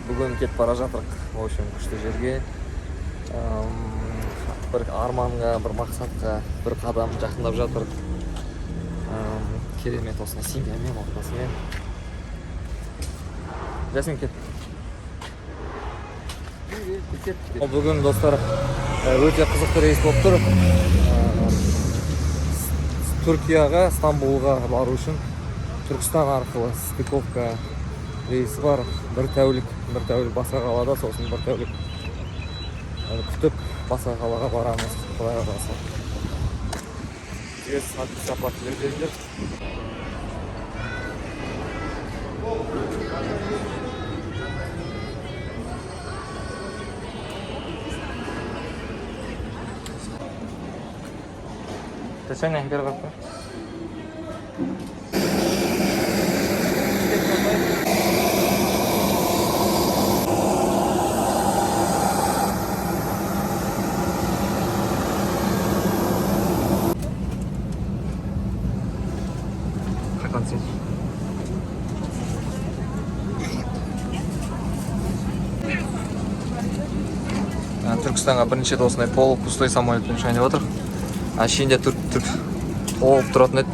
Бүгін кетіп бара жатырық. В общем, күшті жерге. Bir armanga, bir maqsadga, bir qadam жақындап жатырық. Керемет осындай семьямен, отбасымен. Жасмин кет. Бүгін достар өте қызықты рейс болып тұр. Түркияға, Стамбулға бару үшін Түркістан арқылы стыковка рейсі бар. Bir тәулік басқа қалада, сосын bir тәулік күтіп басқа қалаға барамыз. Құдай қаласа. Сізге сапар тілеріңіздер. Sen ne kadar baktın? Kaçın. Түркістанға бірінші осындай полы пустой самолетпен ұшайын деп отырмын. Ішінде түрк толып тұратын еді.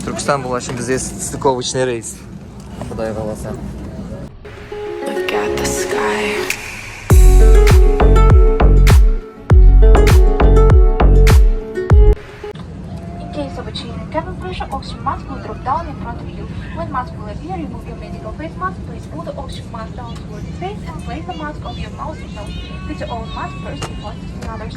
Түркістан бұл үшін бізде стыковочный рейс. Құдай қаласа. Cabin pressure, oxygen mask will drop down in front of you. When mask will appear, remove your medical face mask. Please pull the oxygen mask down toward the face and place the mask over your mouth and nose. Put your own mask first before testing others.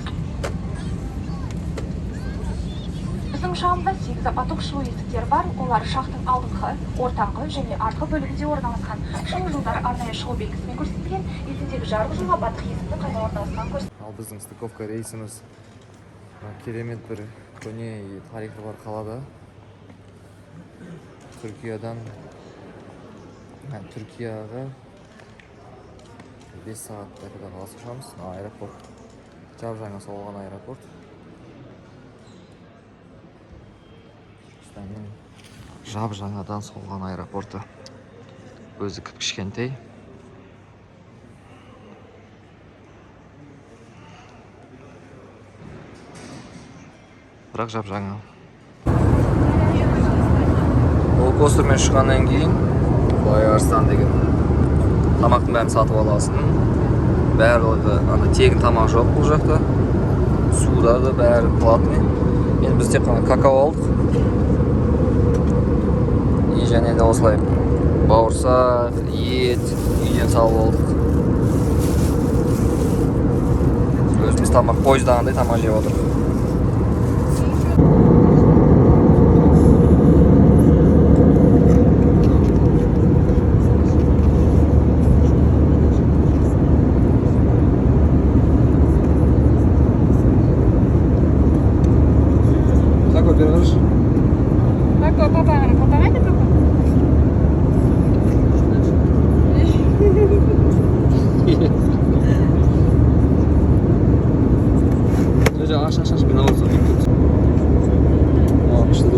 Біздің ұшағымызда 8 апаттық ұшу есіктері бар. Олар ұшақтың алдыңғы, ортаңғы және артқы бөлігінде орналасқан. Шығу жолдары арнайы шығу белгісімен көрсетілген. Есіктегі жарық жол апаттық есіктің қайда орналасқан көрсетілген. Ал біздің стыковка рейсіміз керемет бір көне тарихы бар қалада. Түркияға 5 сағатта қаласы ұшамыз. Аэропорт. Жап-жаңа соғылған аэропорт. Түркістанның жап-жаңадан соғылған аэропорты. Өзі кішкентай. Бірақ жап-жаңа. Ол костермен шыққаннан кейін Құлай Арыстан деген тамақтың бәрін сатып аласың. Барлығы тегін тамақ жоқ бұл жақта. Суда да бәрі платный. Енді біз тек қана какао алдық. И және де осылай бауырсақ, ет үйден салып алдық. Өзіміз тамақ пойыздағандай тамақ жеп отырмыз. Aç bin olursa mümkün. İşte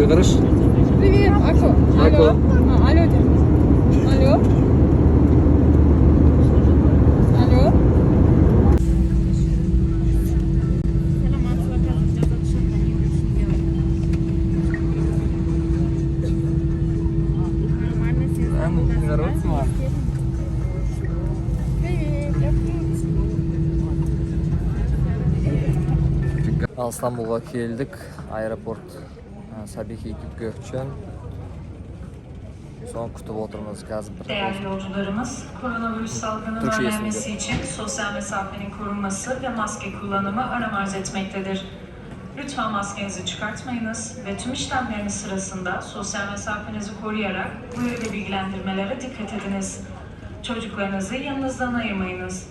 Karış. Привет, Ако. Ако. Алло. Алло. Алло. Al İstanbul'a geldik. Aeroport Sabiki Gökçen. Son kutub oturmamız lazım. Değerli yolcularımız, koronavirüs salgının önlenmesi için sosyal mesafenin korunması ve maske kullanımı önem arz etmektedir. Lütfen maskenizi çıkartmayınız ve tüm işlemleriniz sırasında sosyal mesafenizi koruyarak bu yönde bilgilendirmelere dikkat ediniz. Çocuklarınızı yanınızdan ayırmayınız.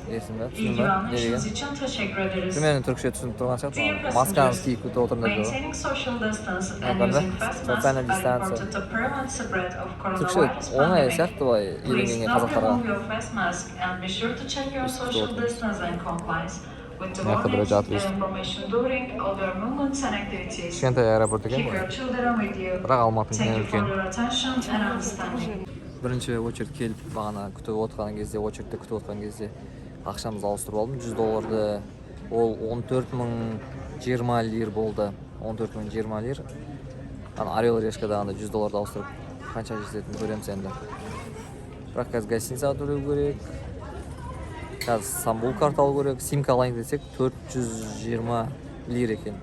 İlgi ve anlayışınız için teşekkür ederiz. Tümeni Türkçe tushunib turgan chaqman. Maskangizni kiyib kutib o'tirmadi. Maintaining social distance and using face masks are important to prevent spread of coronavirus O'ng'ay pandemic. сияқты былай Please үйренген not қазақтарға. remove your face mask and be sure to check your social distance and compliance with the Мына warnings жат and information during all your movements and activities. Кішкентай аэропорт екен Keep ғой. your children with you. Бірақ Алматының Thank you үлкен. for your attention and understanding. Бірінші очередь келіп бағана күтіп отырған кезде, очередьте күтіп отырған кезде ақшамызды ауыстырып алдым. $100 ол 14.020 лир болды. 14.020 лир. Ана Орел Решкада $100 ауыстырып қанша жететінін көреміз енді. Бірақ қазір гостиницаға төлеу керек. Қазір Стамбул карта алу керек. Симка алайын десек 420 лир екен.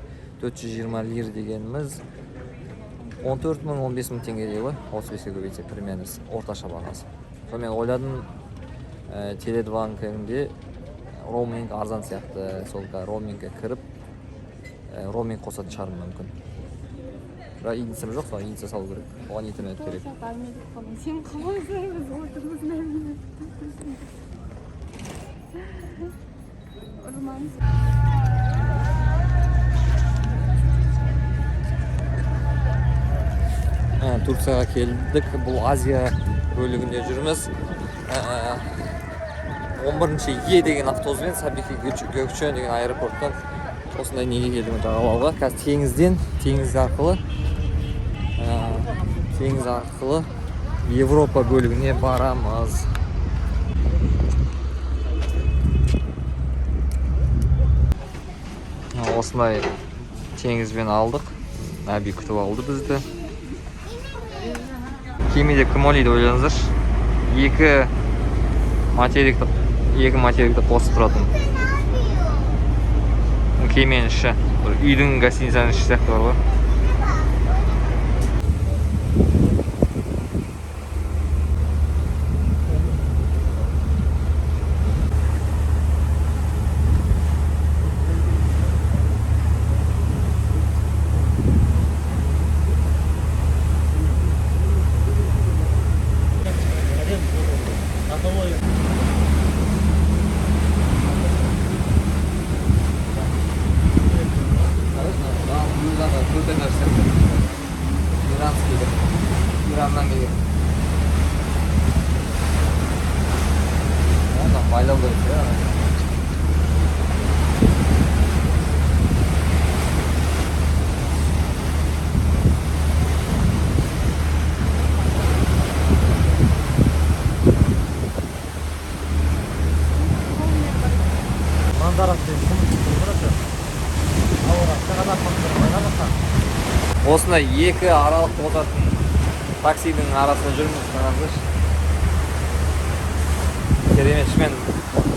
420 лир дегеніміз 14.000-15.000 теңгедей ғой. 35-ке көбейтсек примерно орташа бағасы. Сонымен ойладым, Теле2-ңде роуминг арзан сияқты. Сол роумингке кіріп, роуминг қосатын шығарым мүмкін. Бірақ единсім жоқ, соған единсе салу керек. Оған интернет керек. Сен қалайсыз отырмыз мәлімет. Турцияға келдік. Бұл Азия бөлігінде жүрміз. 11-Е деген автобуспен Сабики Gökçen деген аэропорттан осындай неге келдім жағалауға. Қазір теңіз арқылы Европа бөлігіне барамыз. Осындай теңізбен алдық. Әби күтіп алды бізді. Кемеде кім ойлайды ойлаңыздаршы. Екі материкті қосып тұратын. Кеменің іші. Үйдің гостиницаның іші сияқты бар ғой. İran'dan geliyor. Ondan faydalı da bir şey var. Осындай екі аралық отыратын таксидің арасында жүрміз. Қараңыздаршы. Керемет шымен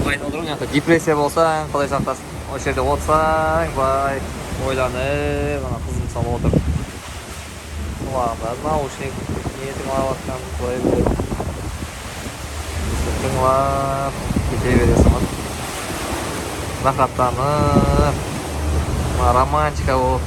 айналдыру. Депрессия болсаң, қалай сақтасын. Осы жерде отырсаң, бай ойланып, қызын салып отыр. Құлағында наушник, ниетің алыватқан қойып беріп. Тыңлап кете бересің. Рахаттанып, романтика болып.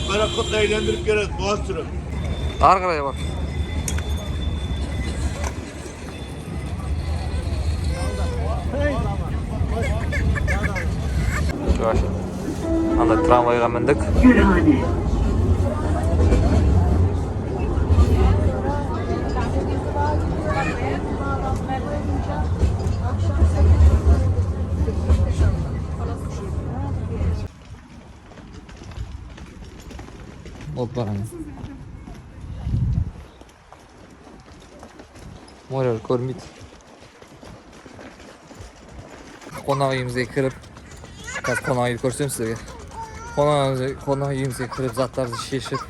Berekatla eğlendirip geliriz. Boğaz sürü. Arqaraya bak. Şuraş. Anda tramvayga mindik. Gülhane. Ot bakın. Moral ko'rmaydi. Qonaq uyimizga kirib, hozir qonaq uyni ko'rsam sizlarga. Qonaq uyimizga kirib, zatlarni sheshib,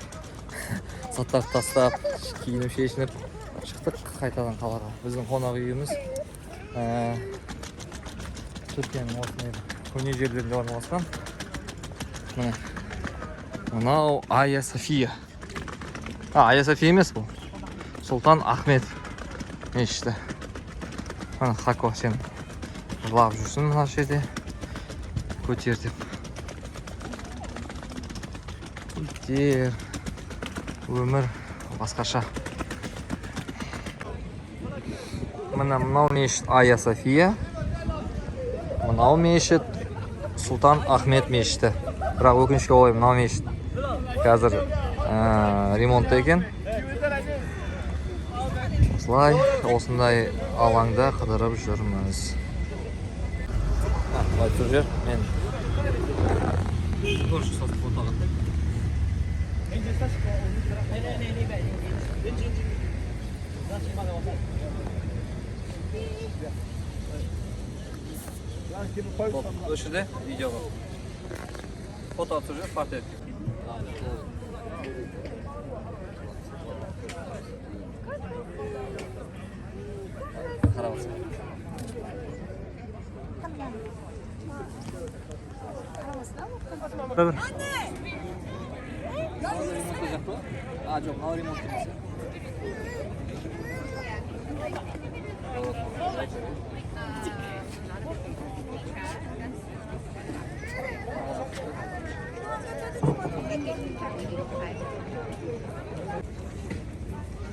zatlarni tashlab, kiyinib sheshinib chiqdik qaytadan qavarga. Bizning qonaq uyimiz Turkiyaning o'rtasida ko'ne yerlarida o'rnashgan. Mana. Mana Aya Sofiya. Aya Sofiya emas bu. Sultan Ahmet. İşte. Mana haqo sen. Lab жүрсін мына жерде. Көтердім. Итер. Өмір басқаша. Мына мынау мешіт Ая София. Мынау мешіт Султан Ахмет мешіті. Бірақ өкінішке орай мынау мешіт қазір ремонтта екен. Осылай, осындай алаңда қыдырып жүрміз. Былай тұр жер, мен көрші сатып фотоға. Өшіде видеоға. Foto atıyor, portret. Қарабасың. Бір. Жоқ, мынау ремонт емес.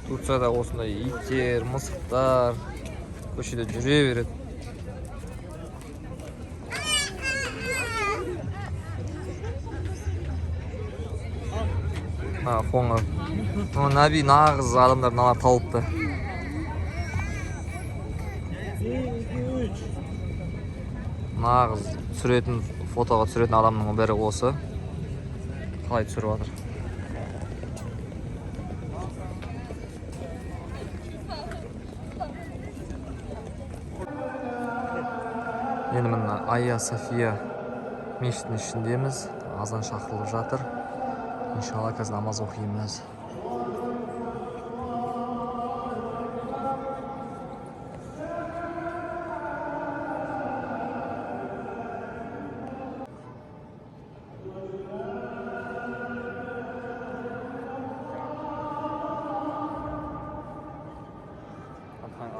Турцияда осындай иттер, мысықтар көшеде жүре береді. Қоңыр. Наби нағыз адамдар налар тауыпты. Нағыз түсіретін, фотоға түсіретін адамның бәрі осы. Қалай түсіріп жатыр. Енді мына Ая София мешітінің ішіндеміз. Азан шақырылып жатыр. İnşallah қазір намаз оқимыз.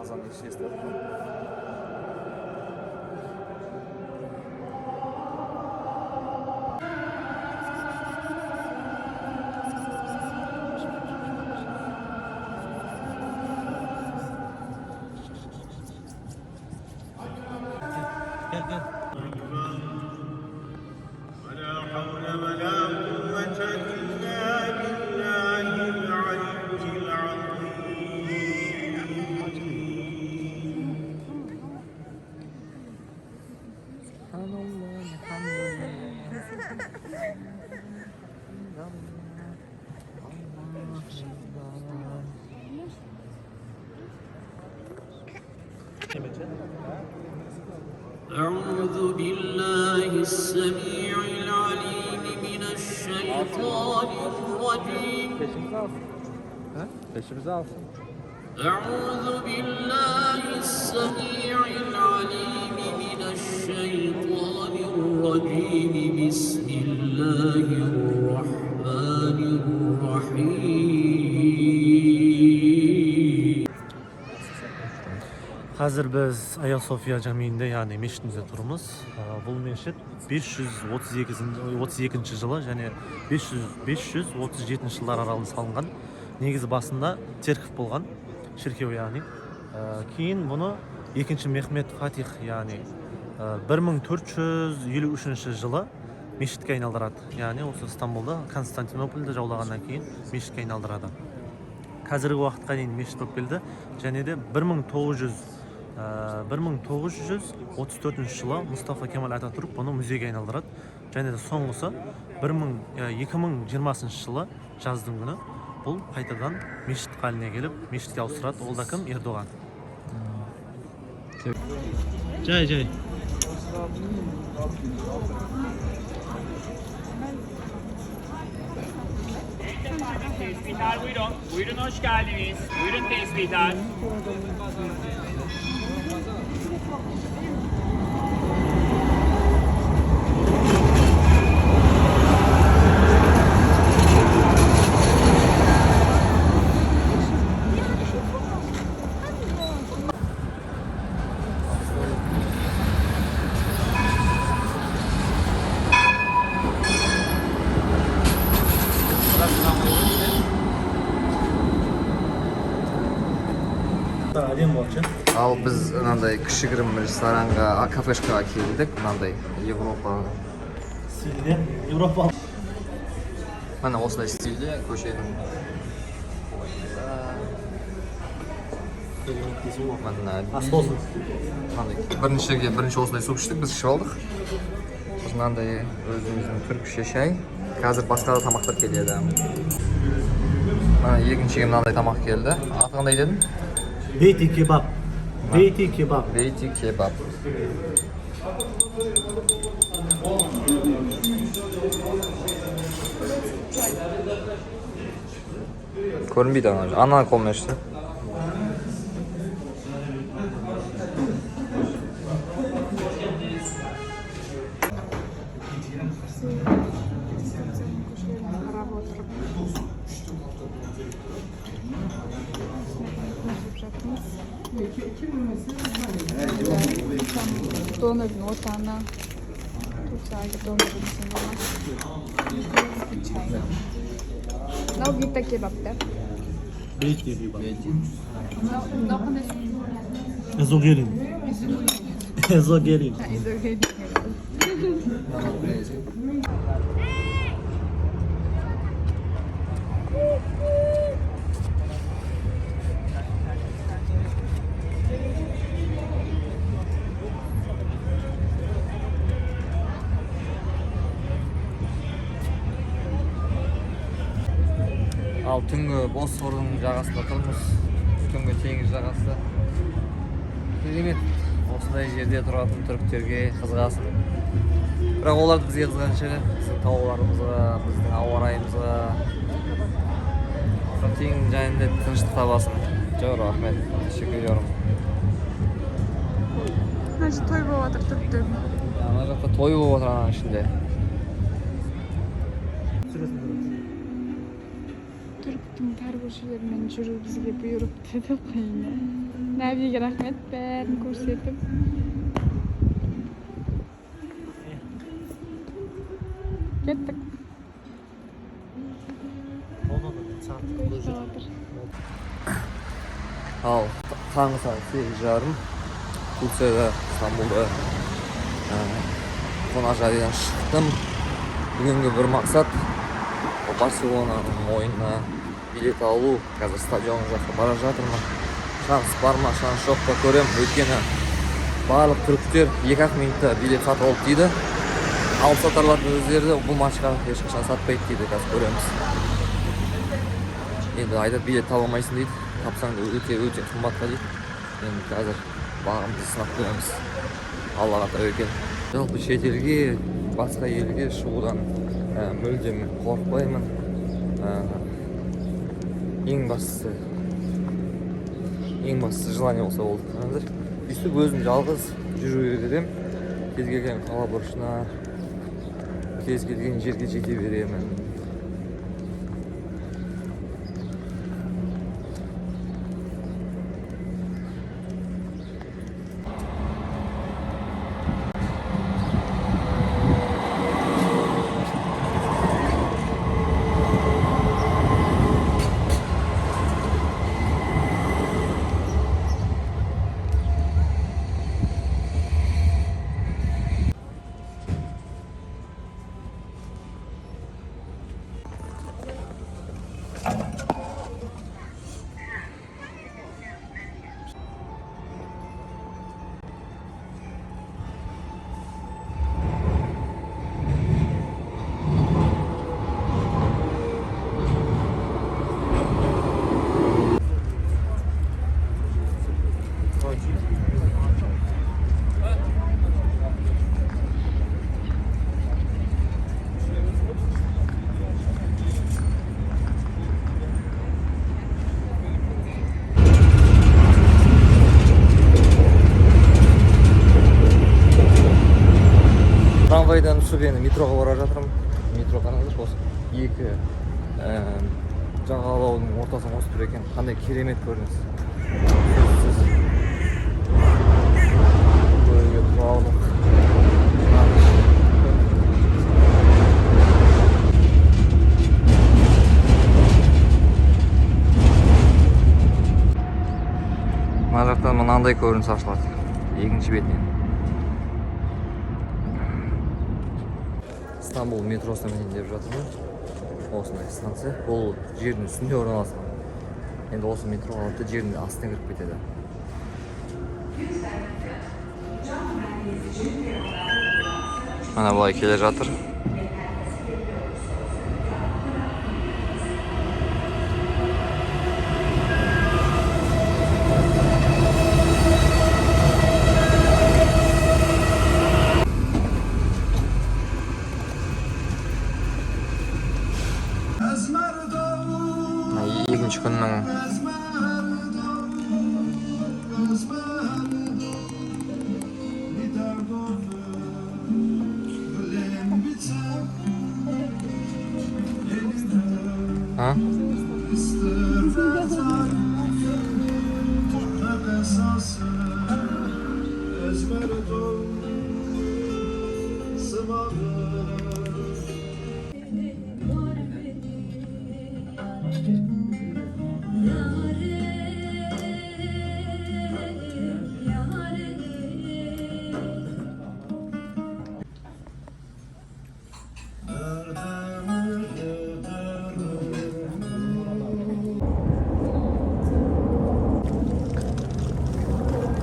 Azan eshitdi. أعوذ بالله السميع العليم من الشيطان الرجيم أعوذ بالله السميع العليم من الشيطان الرجيم بسم الله الرحمن الرحيم Hazır biz Aya Sofya Camii'nde yani meşitimizde turumuz. Bu meşit 532 жылы және 537 жылдар аралығында салынған. Негізі басында церковь болған, шіркеу яғни. Кейін бұны 2-ші Мехмет Фатих яғни 1453 жылы мешітке айналдырады. Яғни осы Стамбулда Константинопольді жаулағаннан кейін мешітке айналдырады. Қазіргі уақытқа дейін мешіт болып келді. Және де 1934 жылы Мұстафа Кемал Ататүрк бұны музейге айналдырады. Және де соңғысы 2020 жылы жаздың күні бұл қайтадан мешіт қаліне келіп, мешітке ауыстырады. Ол да кім? Ердоған. Жай. Tespihler buyurun. Buyurun hoş geldiniz. Buyurun tespihler. Ал біз мынандай кішігірім ресторанға, кафешкаға келдік. Мынандай Европа Стильде, Европа. Міне осындай стильде көшенің бірінші осындай суп іштік, біз ішіп алдық. Сосын мынандай өзіміздің түркіше шай. Қазір басқа да тамақтар келеді. Екіншіге мынандай тамақ келді. Аты қандай дедің? Beyti kebap. Beyti kebap. Beyti kebap. Көрінбейді ана. Ана қолмен ішті. Dönürün ortağına Türkçe'de dönürün sınırına Ne o gitti kebapta? Beyti kebap. Ne kadar? Ezogelin. Ezogelin. İzleyin. Ал түнгі Босфордың жағасында тұрмыз. Түнгі теңіз жағасы. Керемет. Осындай жерде тұратын түріктерге қызығасың. Бірақ оларды бізге қызғанша, біздің тауларымызға, біздің ауа райымызға. Теңіз жайында тыныштық табасың. Жоқ, рахмет. Teşekkür ediyorum. Значит, той болып отыр түріктер. Ана жақта той болып отыр ананың ішінде. Türk'ün terbiyeçilerinden жүру бізге бұйырып деді қиыны. Нәбиге рахмет, бәрін көрсетіп. Кеттік. Ал таңғы сағат 8:30 Турцияда, Стамбулда қонақжайлыдан шықтым. Бүгінгі бір мақсат Барселонаның ойынына билет алу. Қазір стадион жаққа бара жатырмын. Шанс бар ма, шанс жоқ па көремін. Өйткені барлық түріктер 2-ақ минутта билет сатып алып дейді. Алып сатарлардың өздері бұл матчқа ешқашан сатпайды дейді. Қазір көреміз. Енді айтады билет таба алмайсың дейді. Тапсаң да өте қымбатқа дейді. Енді қазір бағымды сынап көреміз. Аллаға тәуекел. Жалпы шетелге, басқа елге шығудан мүлдем қорықпаймын. Ең бастысы желание болса болды. Өйстіп өзім жалғыз жүре беремін. Кез келген қала бұрышына, кез келген жерге жете беремін. Tramvaydan түсіп енді метроға бара жатырмын. Метро қараңызшы, осы екі жағалаудың ортасына қосып тұр екен. Қандай керемет көрініс. Көруге тұралдық. Мына жақтан мынандай көрініс ашылады. Екінші бетінен. İstanbul metrosuna менен деп жатырмын. Осындай станция. Бұл жердің үстінде орналасқан. Енді осы метро алып жердің астына кіріп кетеді. Мына былай келе жатыр. Екінші күннің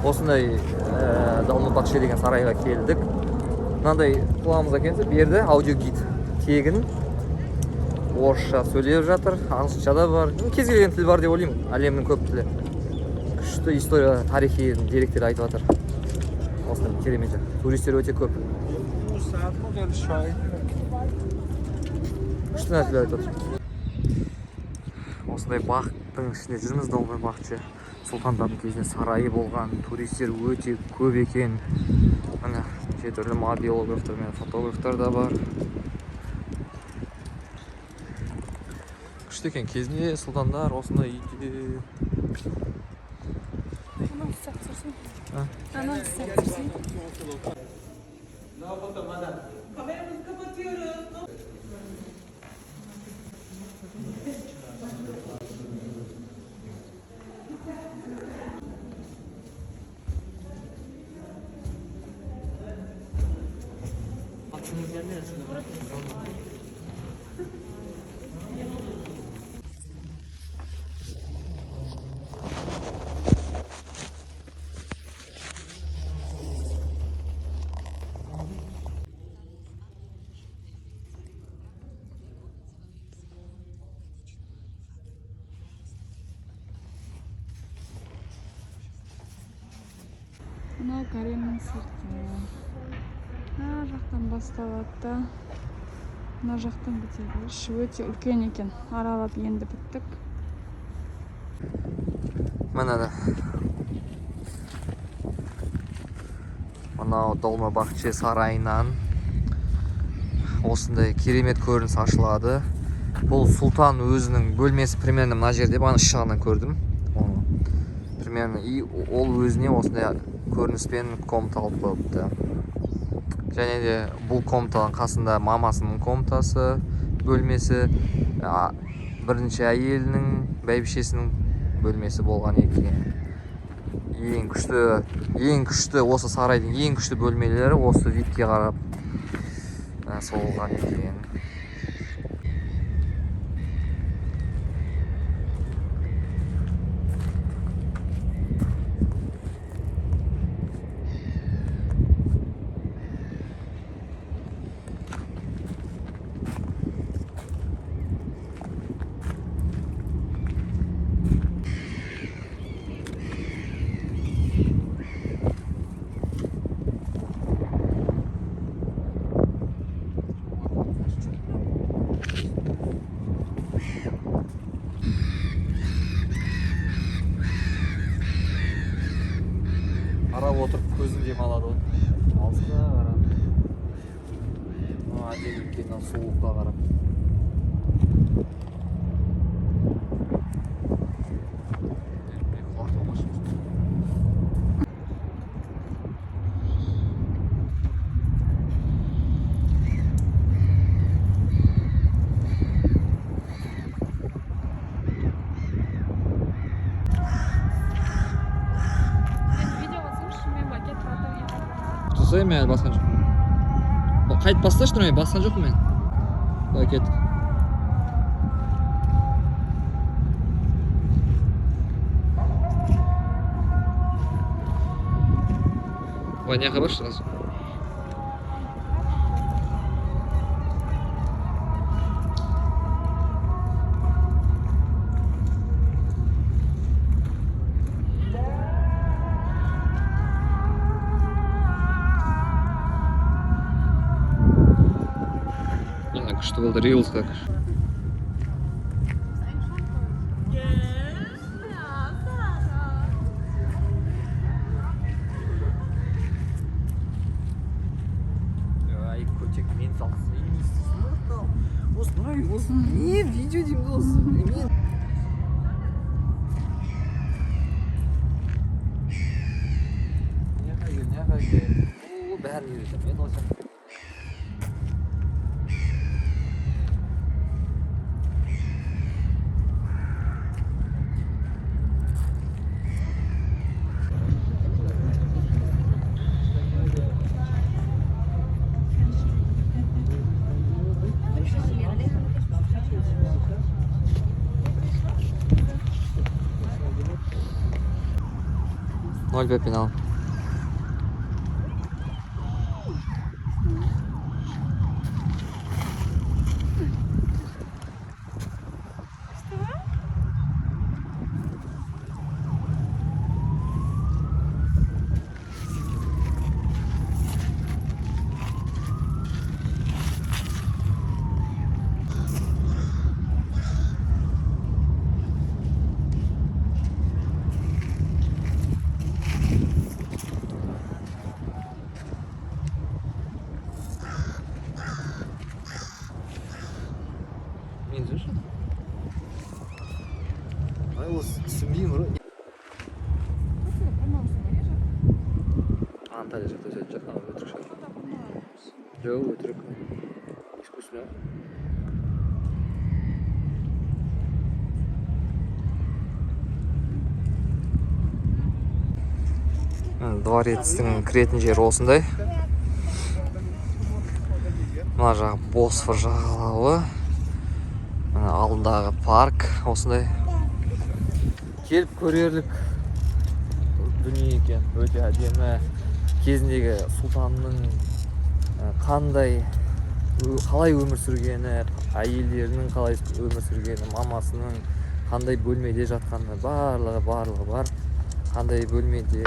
осындай Долмабахче деген сарайға келдік. Мынандай құлағымызға келсе, берді аудиогид тегін орысша сөйлеп жатыр, ағылшынша да бар. Кез келген тіл бар деп ойлаймын, әлемнің көп тілі. Күшті история, тарихи деректер айтып жатыр. Осындай керемет. Туристер өте көп. Күшті нәрселер айтып жатыр. Осындай бақтың ішінде жүрміз. Долмабахче сұлтандардың кезінде сарайы болған, туристер өте көп екен. Міне түрлі модельографтар мен фотографтар да бар. Күшті екен, кезінде сұлтандар осындай үйде. Мына Кареннің сырты. Мына жақтан басталады. Мына жақтан бітеді. Іші өте үлкен екен. Аралап енді біттік. Мына да. Мынау Долмабахче сарайынан осындай керемет көрініс ашылады. Бұл сұлтан өзінің бөлмесі примерно мына жерде, бағана жағынан көрдім. Примерно и ол өзіне осындай көрініспен комната алып қойыпты. Және де бұл комнатаның қасында мамасының комнатасы, бөлмесі, бірінші әйелінің, бәйбішесінің бөлмесі болған екен. Ең күшті осы сарайдың ең күшті бөлмелері осы видке қарап соғылған екен. Qarab o'tirib ko'zim dem oladi. Alsida qarab. Ajib ketgan sovuqda qarab. Жасаймын әлі басқан жоқ. Қайт басташы тұрмай, басқан жоқпын мен. Былай кеттік. Ой, не хорош сразу. Что был рилс как. Ай, котик мен салсын. Осындай, не видео деймін осы. Мен не қайыр. О, бәрін үйретем. Мен осы. Ноль пенал. Видишь? Ай, вот семьи вроде. Анталия же тоже чакан өтірік шығар. Жоқ, өтірік. Искусственно. Дворецтің кіретін жері осындай. Мына жағы Босфор жағалауы. Алдындағы парк осындай. Келіп көрерлік дүние екен. Өте әдемі. Кезіндегі сұлтанның қалай өмір сүргені, әйелдерінің қалай өмір сүргені, мамасының қандай бөлмеде жатқаны барлығы бар. Қандай бөлмеде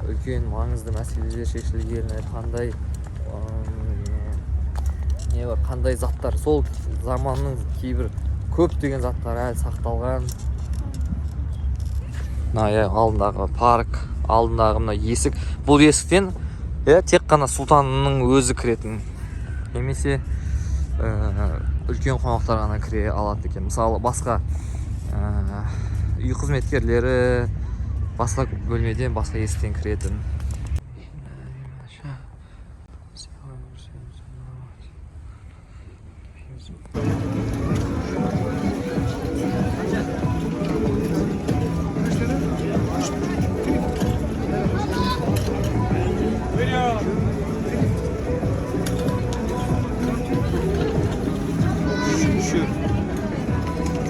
үлкен маңызды мәселелер шешілгені, қандай заттар, сол заманның кейбір көптеген заттар әлі сақталған. Алдындағы парк, алдындағы мына есік. Бұл есіктен тек қана сұлтанның өзі кіретін. Немесе үлкен қонақтар ғана кіре алады екен. Мысалы, басқа үй қызметкерлері басқа бөлмеден, басқа есіктен кіретін.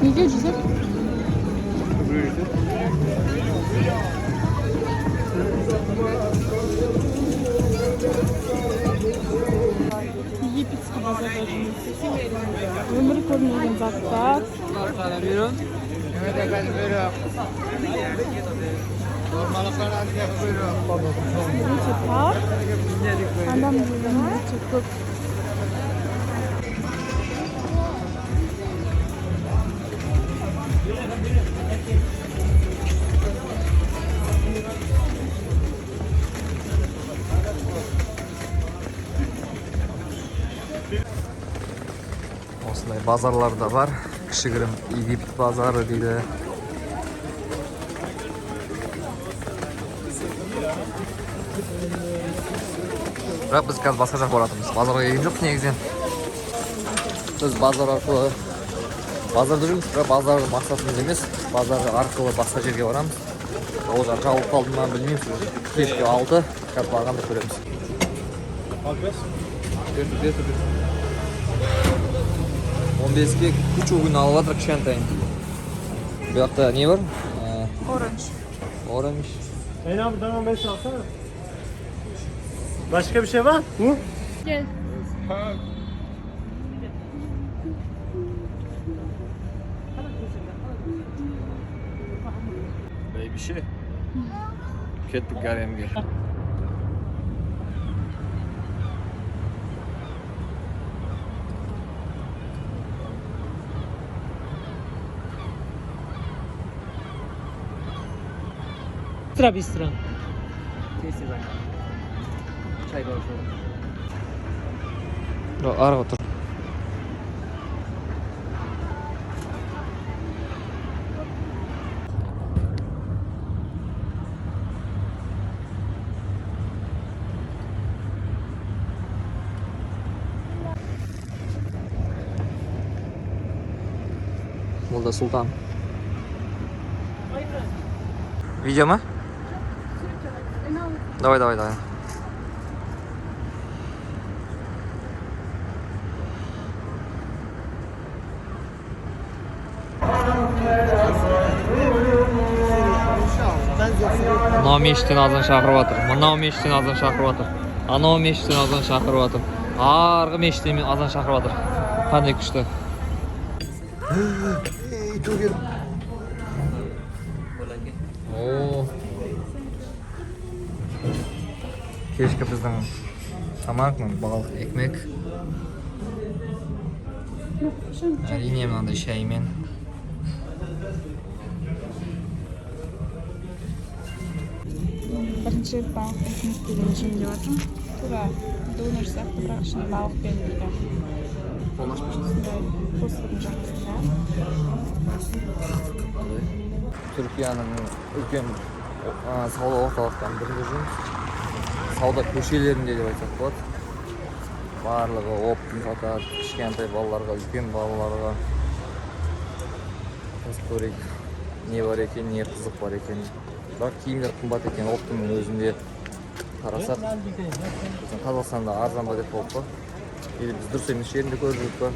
Неге жүзіп? Египетский базар. Өмір көрмеген заттар. Өте тар. Адам деген өте көп. Bazarlar da var. Kişigirим Egipt bazarı deydi. Бірақ biz қазір басқа жаққа баратырмыз. Базарға келген жоқпыз негізінен. Біз базар арқылы базарда жүрміз, бірақ базар мақсатымыз емес. Базар арқылы басқа жерге барамыз. Ол жақ жабылып қалды ма білмеймін. Кешкі 6 қазір барғанда көреміз. 15-ге күч ойын алып жатыр кішкентайын. Bu жақта не бар? Orange. Eyna buradan 15 alsana. Başka bir şey var mı? Gel. Bir şey. Kettik Garem'ge. Bistro. Tez çay var şurada. Ara otur. Молда Султан. Видео ма? Давай. Мынау мешіттен азан шақырып жатыр. Мынау мешіттен азан шақырып жатыр. Анау мешіттен азан шақырып жатыр. Арғы мешіттен азан шақырып жатыр. Қандай күшті. Кешкі біздің тамақ, балық, ekmek. Әрине мынандай шаймен. Бірінші балық ekmek деген жем деп жатырмын. Тура донор сияқты, бірақ ішінде балық берілмейді. Осындай қосылған жақсында. Түркияның үлкен сауда орталықтарының бірінде жүрміз. Сауда көшелерінде деп айтсақ болады. Барлығы оптын сатады, кішкентай балаларға, үлкен балаларға. Көрейік, не бар екен, не қызық бар екен. Бірақ киімдер қымбат екен, оптының өзінде қарасақ. Қазақстанда арзан ба деп болып па? Или біз дұрыс емес жерінде көрдік па?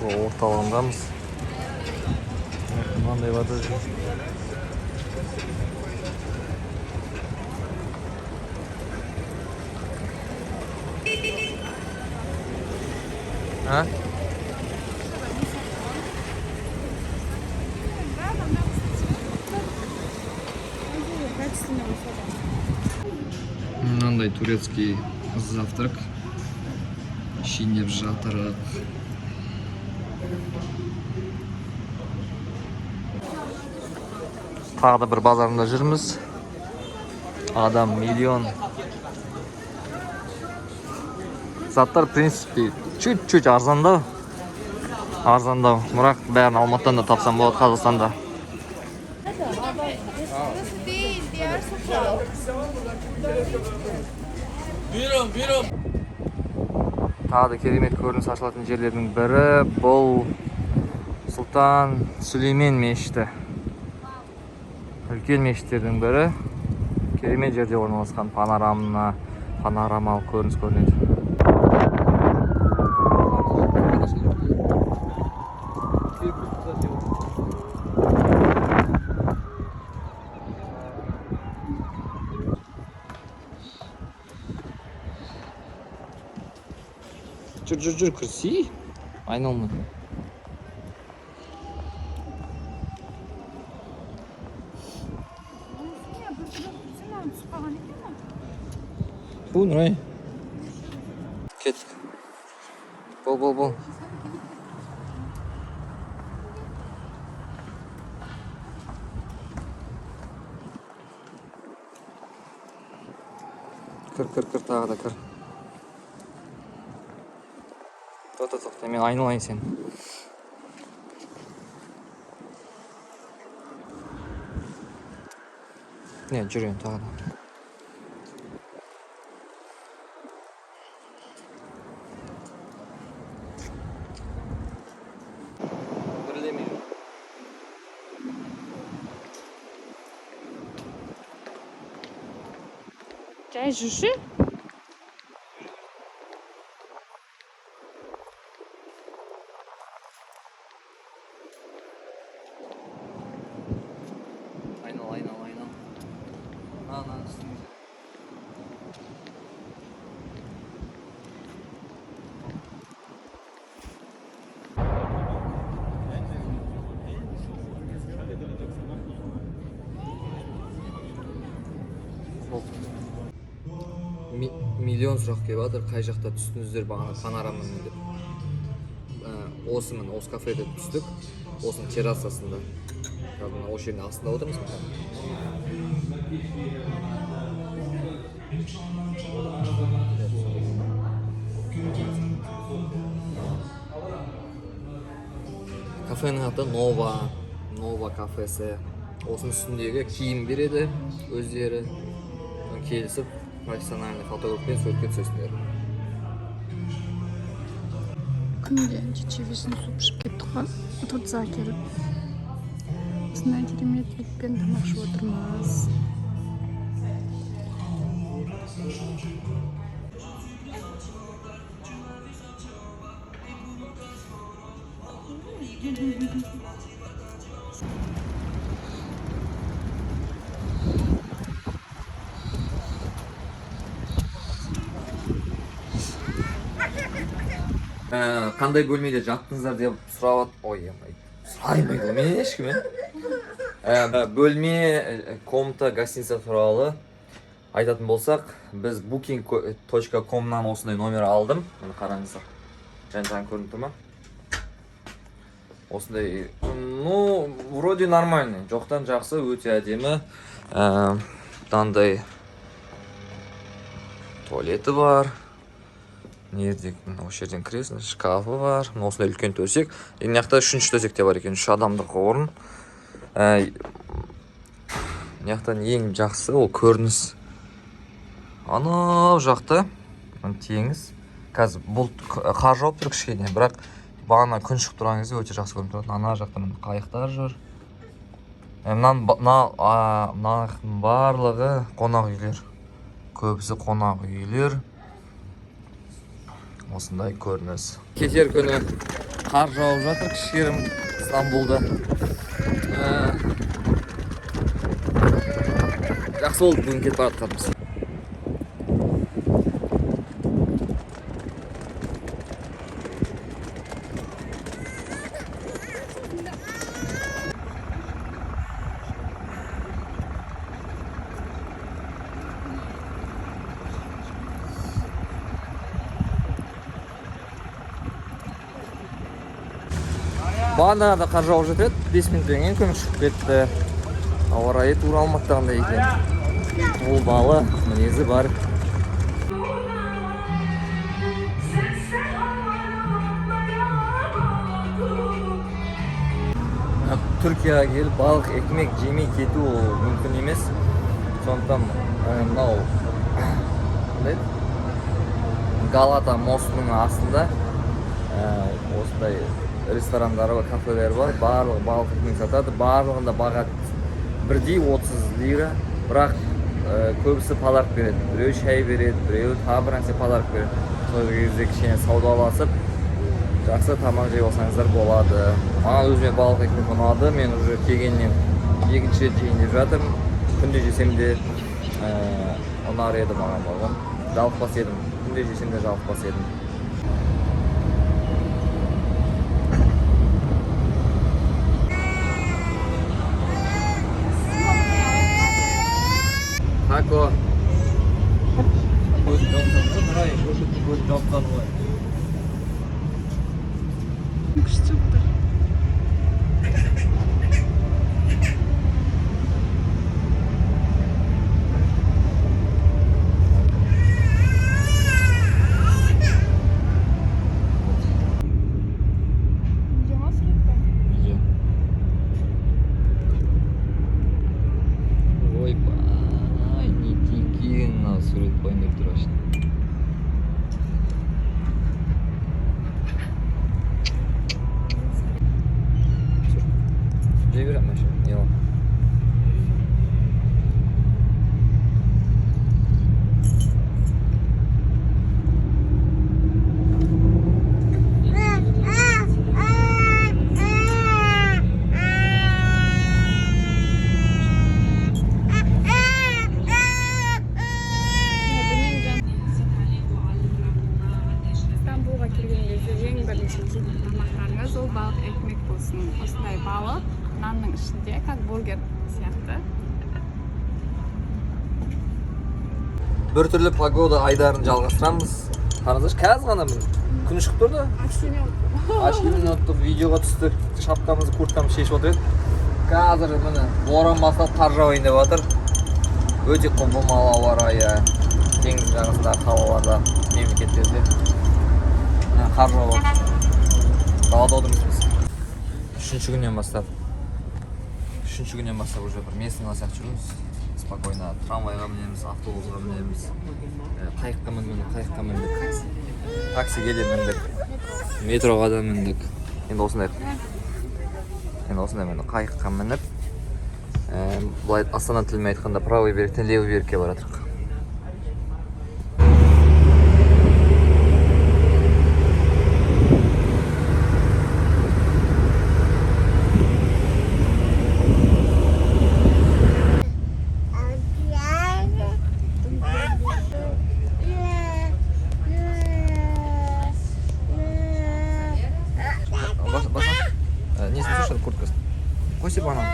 Орталығындамыз. Мынандай вада жүр. Мынандай турецкий завтрак. Шинеп жатырық. Тағы да бір базарында жүрміз. Адам миллион. Заттар, в принципе, чуть-чуть арзандау. Бірақ бәрін Алматыдан да тапсам болады, Қазақстанда. Тағы да керемет көрініс ашылатын жерлердің бірі бұл Сұлтан Сүлеймен мешіті. Үлкен мешіттердің бірі. Керемет жерде орналасқан, панорамалық көрініс көрінеді. Жүр, кірсей. Айналма. Bu ne? Kettik. Bol. Kır tағы da kır. Тоқта, мен айналайын сен. Не, жүрейін тағы да. Жай жүрші? Айнал. Ана, үстіңде. Миллион сұрақ келіп жатыр, қай жақта түстіңіздер бағана панорамамен деп. Осы кафеде түстік, осының террасасында. Осы жердің астында отырмыз. Кафенің аты Нова кафесі. Осының үстіндегі киім береді өздері. Келісіп, профессиональный фотографпен суретке түсесіңдер. Күнде чечевесін су пішіп кеттік қой. Турцияға келіп. Осындай керемет етпен тамақ ішіп отырмыз. Қандай бөлмеде жаттыңыздар деп сұраймайды мен ешкіммен. Бөлме, комната, гостиница туралы айтатын болсақ, біз booking.com-нан осындай номер алдым. Мұны қараңыздар. Жан-жан көрініп тұр ма? Осындай, вроде нормальный, жоқтан жақсы, өте әдемі. Мынандай туалеті бар. Осы жерден кіресің, шкафы бар. Осындай үлкен төсек. Ең жақта 3-ші төсекте бар екен, 3 адамдық орын. Яқтан ең жақсы ол көрініс. Анау жақта теңіз. Қазір бұл қар жауып тұр кішкене, бірақ бағана күн шығып тұрған кезде өте жақсы көрініп тұрады. Ана жақта қайықтар жүр. Мынаның барлығы қонақ үйлер. Көбісі қонақ үйлер. Осындай көрініс. Кетер күні қар жауып жатыр кішкерім Стамбулда. Жақсы болды бүгін кетіп бара жатқанымыз. Бағана да қар жауып жатыр еді, 5 минуттан кейін күн шығып кетті. Ауа райы тура алматыдағындай екен. Бұлбалы мінезі бар. Түркияға келіп балық, екмек жемей кету мүмкін емес. Сондықтан мынау Галата мостының астында осындай ресторандары бар, кафелер бар, барлығы балық екмек сатады, барлығында баға бірдей 30 лира, бірақ көбісі подарок береді. Біреу шай береді, біреу тағы бір нәрсе подарок береді. Сол кезде кішкене саудаласып, жақсы тамақ жей алсаңыздар болады. Маған өзіме балық екмек ұнады, мен уже келгеннен екінші рет жейін деп жатырмын. Күнде жесем де ұнар еді маған болған. Жалықпас едім, күнде жесем де жалықпас едім. Тако. Көз жауптан ғой. Күшті тұр. келген кезде ең бірінші жейтін тамақтарыңыз ол балық экмек болсын. Осындай балық нанның ішінде, как бургер сияқты. Bir türlü pagoda aydarını жалғастырамыз. Қараңыздаршы, қазір ғана күн шығып тұрды. Ашкемен оттық, видеоға түстік, шапкамызды, курткамызды шешіп отырдық. Қазір міне боран бастап қар жауайын деп жатыр. Өте құбылмалы ауа райы. Теңіз жағасындағы қалаларда, мемлекеттерде қар жауып жатыр. Далада отырмыз біз. Үшінші күннен бастап уже бір местный сияқты жүрміз. Спокойно трамвайға мінеміз, автобусқа мінеміз. Қайыққа міндік. Таксиге де міндік. Метроға да міндік. Енді осындай міне қайыққа мініп, былай Астана тілімен айтқанда правый беріктен левый берікке бара жатырмыз. Несін слушай курткасын. Қойсы банан.